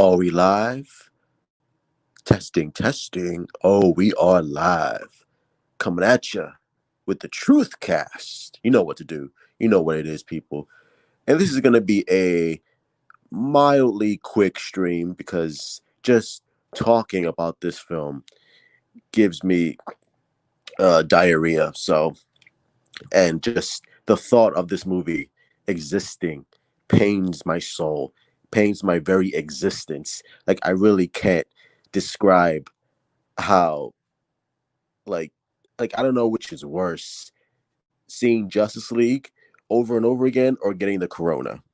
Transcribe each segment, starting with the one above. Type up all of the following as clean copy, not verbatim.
Are we live? Testing, testing. Oh, we are live. Coming at you with the Truth Cast. You know what to do. You know what it is, people. And this is going to be a mildly quick stream because just talking about this film gives me diarrhea. And just the thought of this movie existing pains my soul, pains my very existence. Like, I really can't describe how like I don't know which is worse, seeing Justice League over and over again or getting the corona.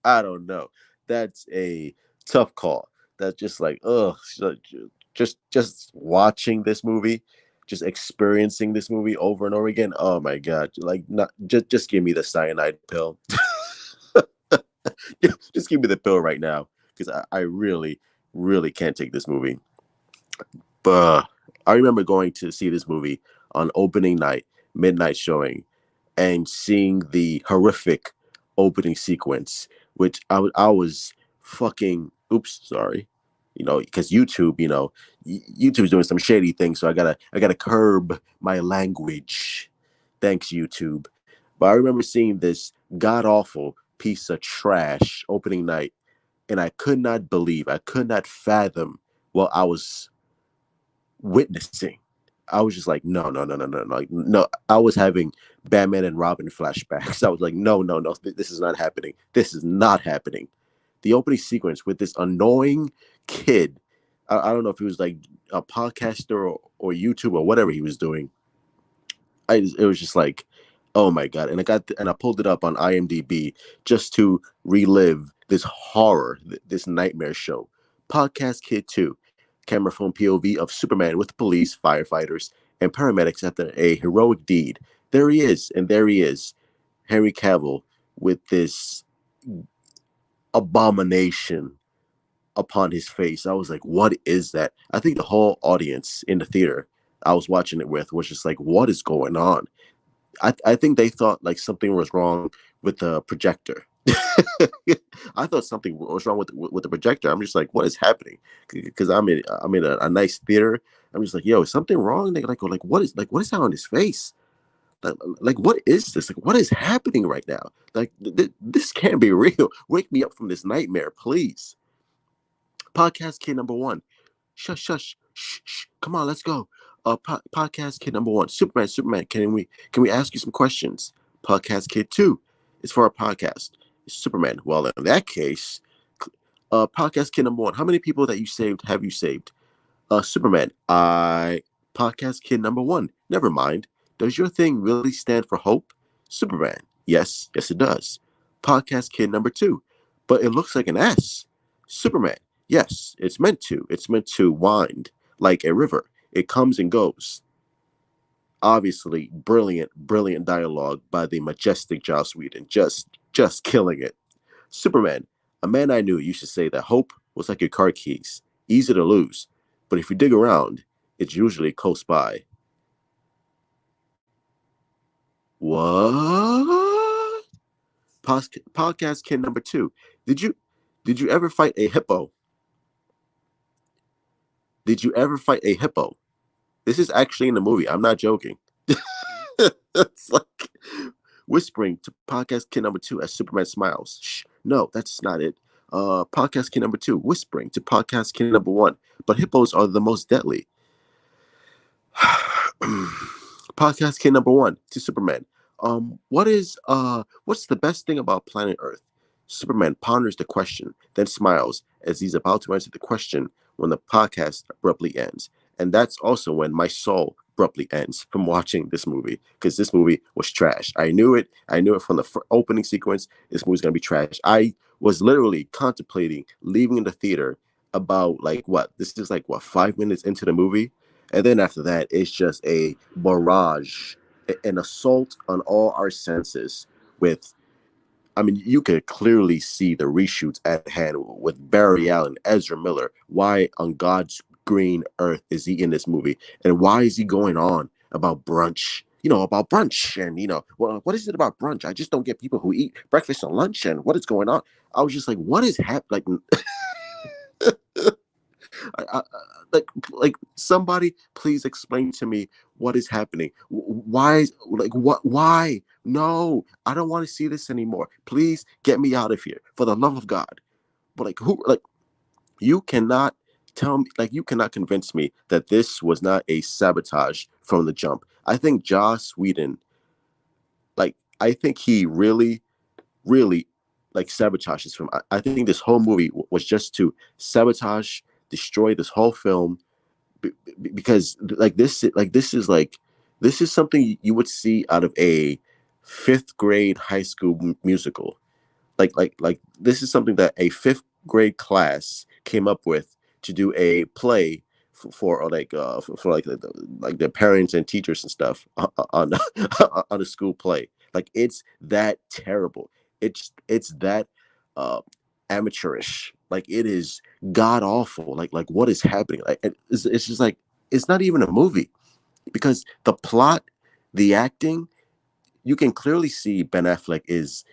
I don't know. That's a tough call. That's just like, ugh, just watching this movie, just experiencing this movie over and over again. Oh my god. Like, not just give me the cyanide pill. Just give me the pill right now. Because I really, really can't take this movie. I remember going to see this movie on opening night, midnight showing, and seeing the horrific opening sequence, which I was fucking oops, sorry, because YouTube, YouTube's doing some shady things, so I gotta curb my language. Thanks, YouTube. But I remember seeing this god awful piece of trash opening night, and I could not believe, I could not fathom what I was witnessing. I was just like, no, no, no, no, no, no, no. I was having Batman and Robin flashbacks. I was like, no, no, no, this is not happening. This is not happening. The opening sequence with this annoying kid. I don't know if he was like a podcaster or YouTube or whatever he was doing. It was just like, oh my god! And I pulled it up on IMDb just to relive this horror, this nightmare show. Podcast Kid 2, camera phone POV of Superman with police, firefighters, and paramedics after a heroic deed. There he is, and there he is, Henry Cavill with this abomination upon his face. I was like, what is that? I think the whole audience in the theater I was watching it with was just like, what is going on? I think they thought like something was wrong with the projector. I thought something was wrong with the projector. I'm just like, what is happening? Because I'm in a nice theater. I'm just like, yo, is something wrong? They like what is that on his face? Like what is this? Like, what is happening right now? Like this can't be real. Wake me up from this nightmare, please. Podcast Kid number one. Shush, shush, shh, shh. Come on, let's go. Podcast Kid number one. Superman. Can we ask you some questions? Podcast Kid 2. It's for our podcast. Superman. Well, in that case, podcast Kid number one. How many people that you saved have you saved? Superman. Podcast Kid number one. Never mind. Does your thing really stand for hope? Superman. Yes, it does. Podcast Kid number two. But it looks like an S. Superman. Yes, it's meant to. It's meant to wind like a river. It comes and goes. Obviously, brilliant dialogue by the majestic Joss Whedon. Just killing it. Superman, a man I knew used to say that hope was like your car keys, easy to lose, but if you dig around, it's usually close by. What? Podcast Kid number two. Did you ever fight a hippo? Did you ever fight a hippo? This is actually in the movie. I'm not joking. It's like whispering to podcast kid number two as Superman smiles. Shh, no, that's not it. Podcast kid number two whispering to podcast kid number one. But hippos are the most deadly. Podcast kid number one to Superman. What's the best thing about planet Earth? Superman ponders the question, then smiles as he's about to answer the question when the podcast abruptly ends. And that's also when my soul abruptly ends from watching this movie, because this movie was trash. I knew it. I knew it from the opening sequence. This movie's gonna be trash. I was literally contemplating leaving the theater about like what? This is like what, 5 minutes into the movie, and then after that, it's just a barrage, an assault on all our senses. With, I mean, you could clearly see the reshoots at hand with Barry Allen, Ezra Miller. Why on God's green earth is he in this movie? And why is he going on about brunch? about brunch, and well, what is it about brunch? I just don't get people who eat breakfast and lunch, and what is going on. I was just like, what is happening? I, like somebody please explain to me what is happening. Why like why? No, I don't want to see this anymore. Please get me out of here for the love of God. But like who like you cannot tell me, like you cannot convince me that this was not a sabotage from the jump. I think Joss Whedon, like I think he really like sabotages film. I think this whole movie was just to sabotage, destroy this whole film, because this is something you would see out of a fifth grade high school musical. Like this is something that a fifth grade class came up with to do a play for like like the parents and teachers and stuff on on a school play. Like it's that terrible. It's that uh amateurish. Like it is god awful. Like what is happening? Like it's just like it's not even a movie, because the plot, the acting, you can clearly see Ben Affleck is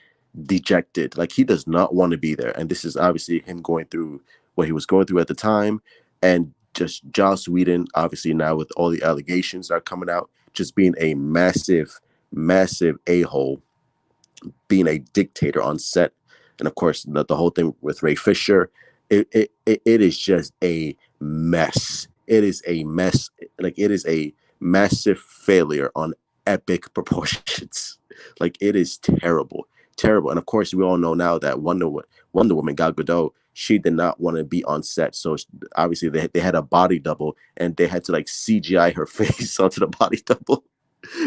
dejected. Like he does not want to be there. And this is obviously him going through what he was going through at the time. And just Joss Whedon, obviously now with all the allegations that are coming out, just being a massive a-hole, being a dictator on set. And of course, the whole thing with Ray Fisher, it is just a mess. It is a mess. Like it is a massive failure on epic proportions. Like it is terrible, terrible. And of course, we all know now that Wonder Woman, Gal Gadot, she did not want to be on set. So obviously, they had a body double, and they had to like CGI her face onto the body double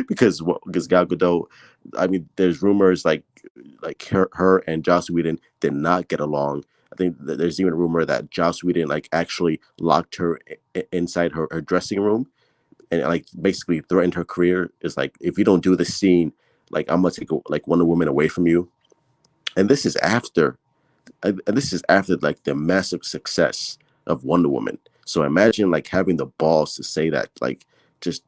because Gal Gadot. I mean, there's rumors like her and Joss Whedon did not get along. I think there's even a rumor that Joss Whedon like actually locked her inside her dressing room and like basically threatened her career. Is like, if you don't do this scene, like I'm gonna take like Wonder Woman away from you. And this is after like the massive success of Wonder Woman. So imagine like having the balls to say that, like just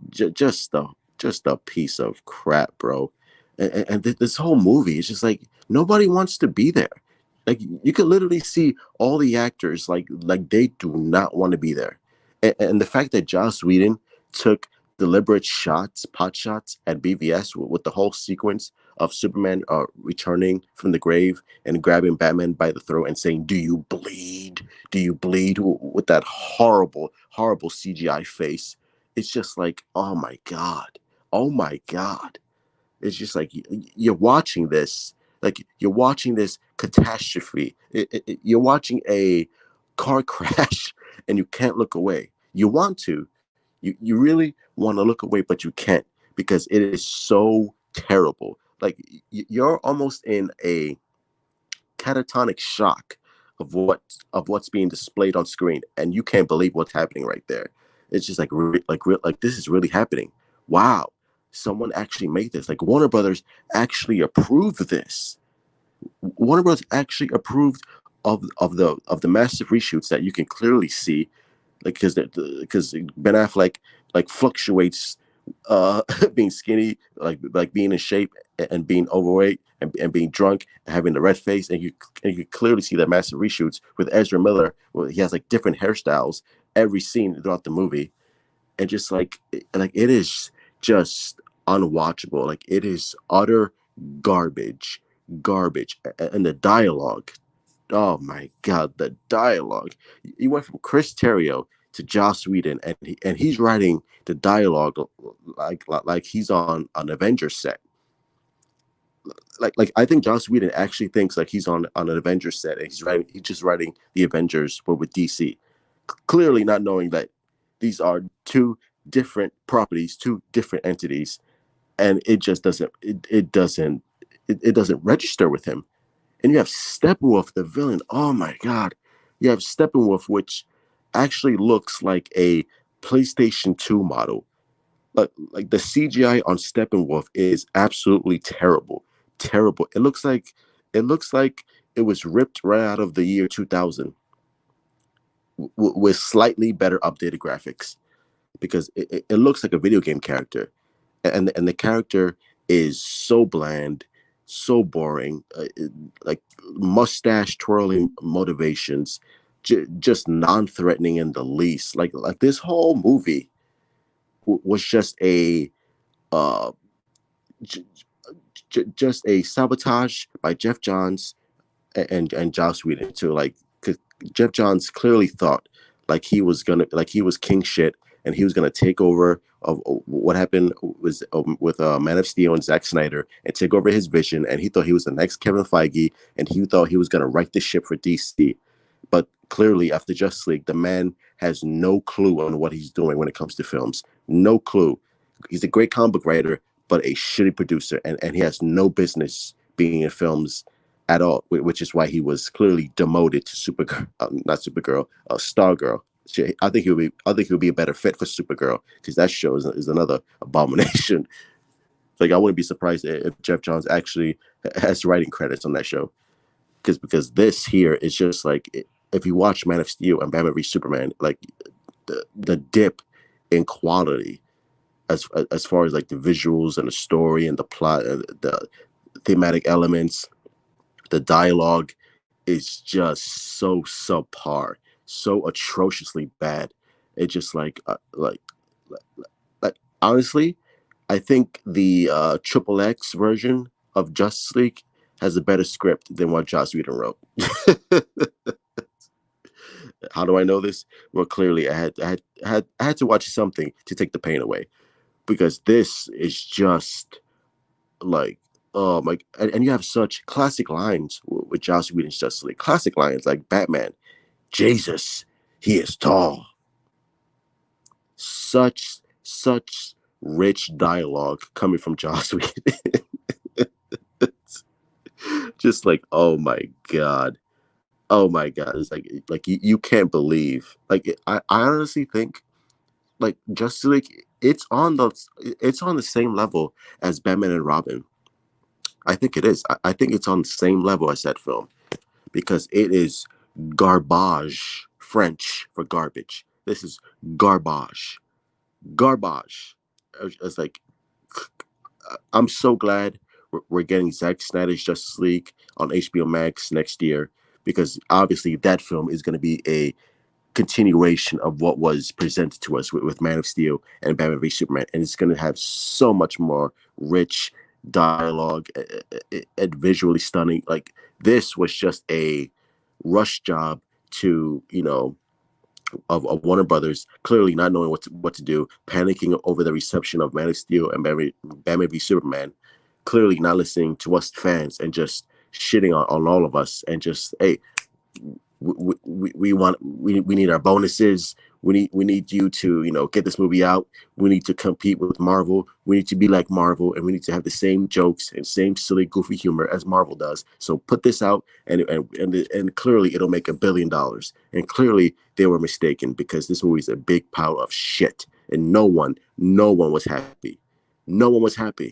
a piece of crap, bro. And this whole movie is just like nobody wants to be there. Like you could literally see all the actors like they do not want to be there. And the fact that Joss Whedon took deliberate shots, pot shots at BVS with the whole sequence of Superman returning from the grave and grabbing Batman by the throat and saying, "Do you bleed? Do you bleed?" With that horrible CGI face. It's just like, oh my god. It's just like you're watching this, like you're watching this catastrophe. You're watching a car crash, and you can't look away. You want to, you really want to look away, but you can't because it is so terrible. Like you're almost in a catatonic shock of what's being displayed on screen, and you can't believe what's happening right there. It's just like like this is really happening. Wow, someone actually made this. Like Warner Brothers actually approved this. Warner Brothers actually approved of the massive reshoots that you can clearly see, like because Ben Affleck like fluctuates, being skinny, like being in shape and being overweight and being drunk and having the red face, and you clearly see that massive reshoots with Ezra Miller, where he has like different hairstyles every scene throughout the movie, and just like it is just unwatchable. Like it is utter garbage, garbage, and the dialogue. Oh my god, the dialogue! You went from Chris Terrio to Joss Whedon, and he's writing the dialogue like he's on an Avengers set. Like I think Joss Whedon actually thinks like he's on an Avengers set, and he's just writing the Avengers but with DC, clearly not knowing that these are two different properties, two different entities, and it just it doesn't register with him. And you have Steppenwolf, the villain. Oh my god, you have Steppenwolf, which actually looks like a PlayStation 2 model. Like the CGI on Steppenwolf is absolutely terrible, terrible. It looks like it was ripped right out of the year 2000 with slightly better updated graphics, because it looks like a video game character. and the character is so bland, so boring, like mustache twirling motivations, just non-threatening in the least. Like this whole movie was just a uh, j- just a sabotage by Jeff Johns and Joss Whedon too. Like, 'cause Jeff Johns clearly thought like he was king shit, and he was gonna take over of what happened was with Man of Steel and Zack Snyder and take over his vision, and he thought he was the next Kevin Feige, and he thought he was gonna right the ship for DC. But clearly, after Justice League, the man has no clue on what he's doing when it comes to films. No clue. He's a great comic book writer, but a shitty producer, and he has no business being in films at all, which is why he was clearly demoted to Supergirl, not Supergirl, Stargirl. I think he would be a better fit for Supergirl because that show is another abomination. Like I wouldn't be surprised if Jeff Johns actually has writing credits on that show because this here is just like if you watch Man of Steel and Batman v Superman, like the dip in quality as far as like the visuals and the story and the plot, the thematic elements, the dialogue is just so subpar, so atrociously bad. It just like honestly, I think the Triple X version of Justice League has a better script than what Joss Whedon wrote. How do I know this? Well, clearly I had to watch something to take the pain away because this is just like oh my and you have such classic lines with Joss Whedon's Justice League. Classic lines like Batman, Jesus, he is tall. Such rich dialogue coming from Joss Whedon. Just like oh my god, it's like you can't believe like I honestly think like Justice League it's on the same level as Batman and Robin. I think it is. I think it's on the same level as that film because it is garbage, French for garbage. This is garbage, garbage. It's like I'm so glad we're getting Zack Snyder's Justice League on HBO Max next year because obviously that film is going to be a continuation of what was presented to us with Man of Steel and Batman v Superman, and it's going to have so much more rich dialogue and visually stunning. Like this was just a rush job to of Warner Brothers clearly not knowing what to do, panicking over the reception of Man of Steel and Batman v Superman, clearly not listening to us fans and just shitting on all of us and just hey we need our bonuses. We need you to get this movie out. We need to compete with Marvel. We need to be like Marvel, and we need to have the same jokes and same silly goofy humor as Marvel does. So put this out, and clearly it'll make $1 billion. And clearly they were mistaken because this movie is a big pile of shit, and no one was happy. No one was happy.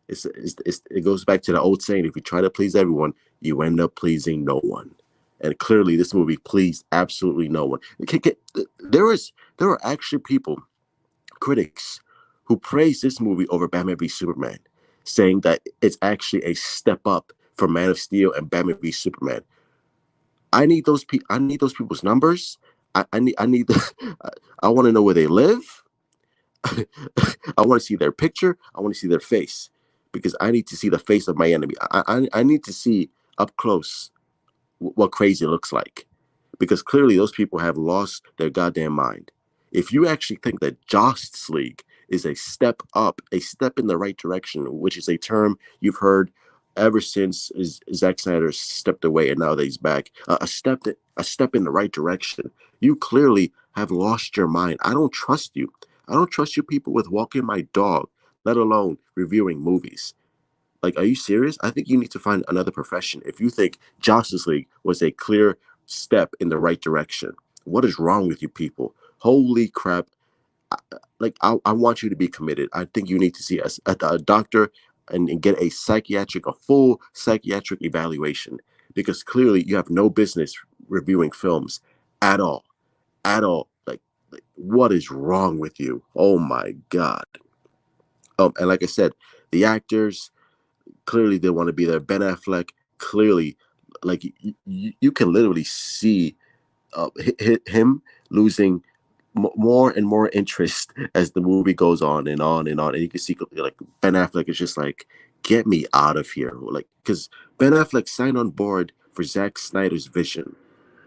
It goes back to the old saying: if you try to please everyone, you end up pleasing no one. And clearly, this movie pleased absolutely no one. There are actually people, critics, who praise this movie over Batman v Superman, saying that it's actually a step up from Man of Steel and Batman v Superman. I need those people's numbers. I need I want to know where they live. I want to see their picture. I want to see their face because I need to see the face of my enemy. I need to see up close what crazy looks like because clearly those people have lost their goddamn mind. If you actually think that Josstice League is a step up, a step in the right direction, which is a term you've heard ever since Zack Snyder stepped away and now that he's back, a step in the right direction. You clearly have lost your mind. I don't trust you. I don't trust you people with walking my dog, let alone reviewing movies. Like, are you serious? I think you need to find another profession if you think Justice League was a clear step in the right direction. What is wrong with you people? Holy crap. I want you to be committed. I think you need to see a doctor and get a full psychiatric evaluation because clearly you have no business reviewing films at all. At all. Like what is wrong with you? Oh my God. And like I said, the actors clearly they want to be there. Ben Affleck clearly, like you can literally see him losing more and more interest as the movie goes on and on and on. And you can see like Ben Affleck is just like, get me out of here, like because Ben Affleck signed on board for Zack Snyder's vision.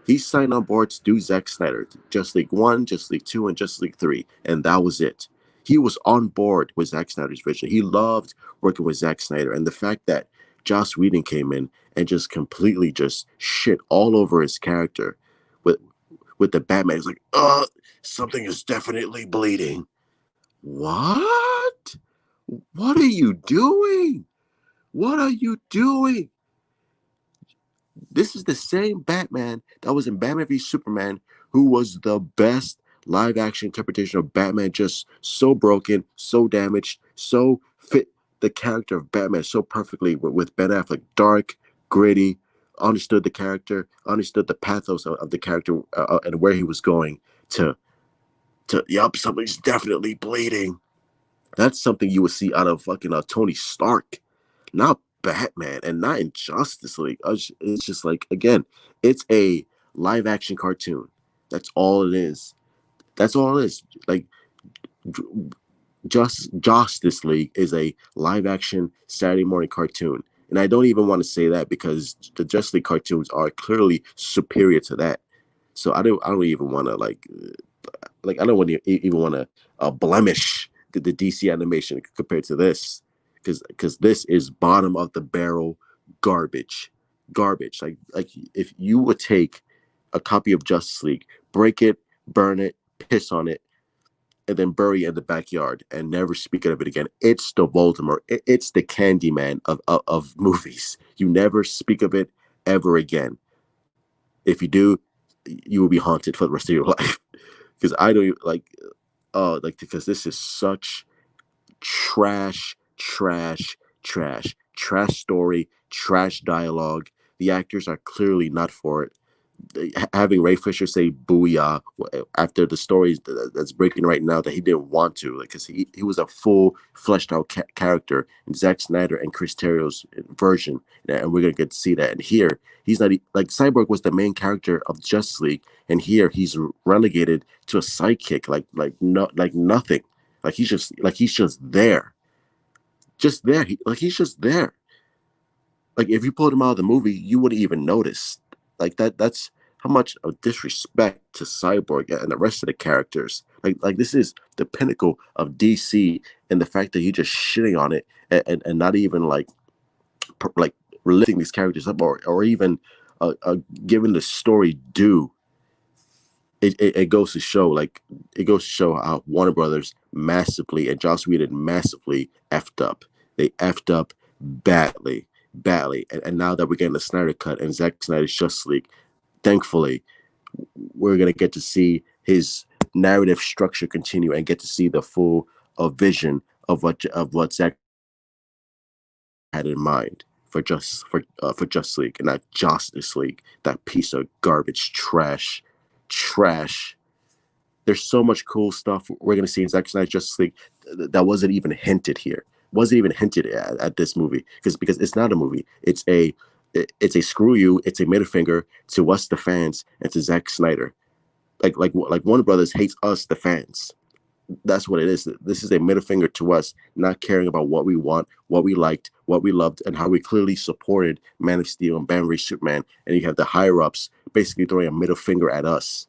He signed on board to do Zack Snyder, Just League 1, Just League 2, and Just League 3, and that was it. He was on board with Zack Snyder's vision. He loved working with Zack Snyder, and the fact that Joss Whedon came in and just completely just shit all over his character with the Batman. He's like, something is definitely bleeding. What? What are you doing? What are you doing? This is the same Batman that was in Batman v Superman, who was the best live action interpretation of Batman, just so broken, so damaged, so fit the character of Batman so perfectly with Ben Affleck. Dark, gritty, understood the character, understood the pathos of the character and where he was going to, yup, something's definitely bleeding. That's something you would see out of fucking Tony Stark, not Batman, and not in Justice League. It's just like, again, it's a live action cartoon. That's all it is. That's all it is. Like Justice League is a live action Saturday morning cartoon. And I don't even want to say that because the Justice League cartoons are clearly superior to that. So I don't even want to I don't want to even want to blemish the DC animation compared to this, because this is bottom of the barrel garbage. Like if you would take a copy of Justice League, break it, burn it, piss on it, and then bury it in the backyard and never speak of it again. It's the Voldemort. It's the Candyman of movies. You never speak of it ever again. If you do, you will be haunted for the rest of your life. Because I don't like because this is such trash story, trash dialogue. The actors are clearly not for it. Having Ray Fisher say "booyah" after the story that's breaking right now that he didn't want to, like, because he was a full fleshed out character in Zack Snyder and Chris Terrio's version, and we're gonna get to see that. And here he's not like Cyborg was the main character of Justice League, and here he's relegated to a sidekick, like nothing, like he's just there, he's just there. Like if you pulled him out of the movie, you wouldn't even notice. Like that's how much of disrespect to Cyborg and the rest of the characters. Like this is the pinnacle of DC, and the fact that you just shitting on it and not even like lifting these characters up or even giving the story due. It goes to show how Warner Brothers massively and Joss Whedon massively effed up. They effed up badly. And now that we're getting the Snyder cut and Zack Snyder's Justice League, thankfully we're gonna get to see his narrative structure continue and get to see the full vision of what Zack had in mind for Justice League, and not Justice League, that piece of garbage trash. There's so much cool stuff we're gonna see in Zack Snyder's Justice League that wasn't even hinted here. Wasn't even hinted at this movie because it's not a movie. It's a screw you. It's a middle finger to us the fans and to Zack Snyder. Like Warner Brothers hates us the fans. That's what it is. This is a middle finger to us, not caring about what we want, what we liked, what we loved, and how we clearly supported Man of Steel and Batman v Superman. And you have the higher ups basically throwing a middle finger at us,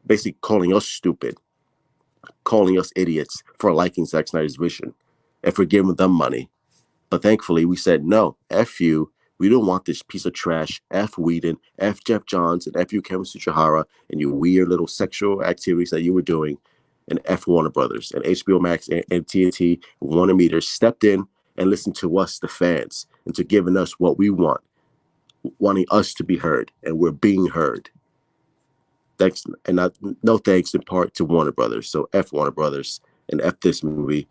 basically calling us stupid, calling us idiots for liking Zack Snyder's vision and for giving them money. But thankfully, we said, no, F you. We don't want this piece of trash. F Whedon, F Jeff Johns, and F you, Kevin Tsuchihara, and your weird little sexual activities that you were doing. And F Warner Brothers and HBO Max and TNT, Warner Meter stepped in and listened to us, the fans, into giving us what we want, wanting us to be heard. And we're being heard. Thanks, and not no thanks in part to Warner Brothers. So F Warner Brothers and F this movie.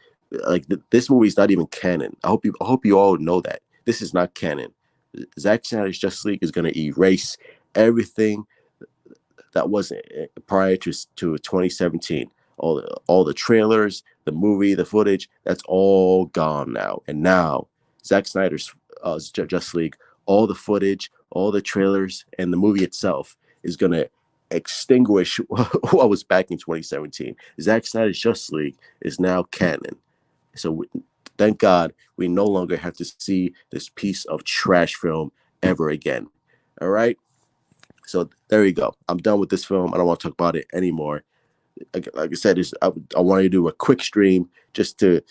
Like this movie is not even canon. I hope you all know that this is not canon. Zack Snyder's Justice League is going to erase everything that wasn't prior to 2017. all the trailers, the movie, the footage, that's all gone now. And now Zack Snyder's Justice League, all the footage, all the trailers, and the movie itself is gonna extinguish what was back in 2017. Zack Snyder's Justice League is now canon. So thank God we no longer have to see this piece of trash film ever again. All right. So there you go. I'm done with this film. I don't want to talk about it anymore. Like I said, I wanted to do a quick stream just to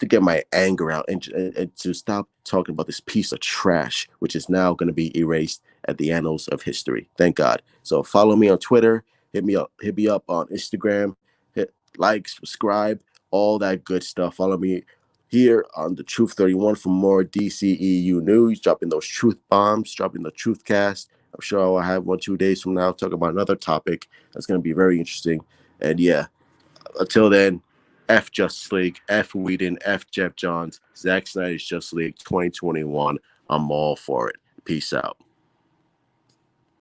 get my anger out and to stop talking about this piece of trash, which is now going to be erased at the annals of history. Thank God. So follow me on Twitter. Hit me up on Instagram. Hit like, subscribe, all that good stuff. Follow me here on the Truth 31 for more DCEU news, dropping those truth bombs, dropping the truth cast. I'm sure I'll have 1-2 days from now talk about another topic that's going to be very interesting. And yeah, until then, F Justice League, F Whedon, F Jeff Johns, Zack Snyder's Justice League 2021. I'm all for it. Peace out.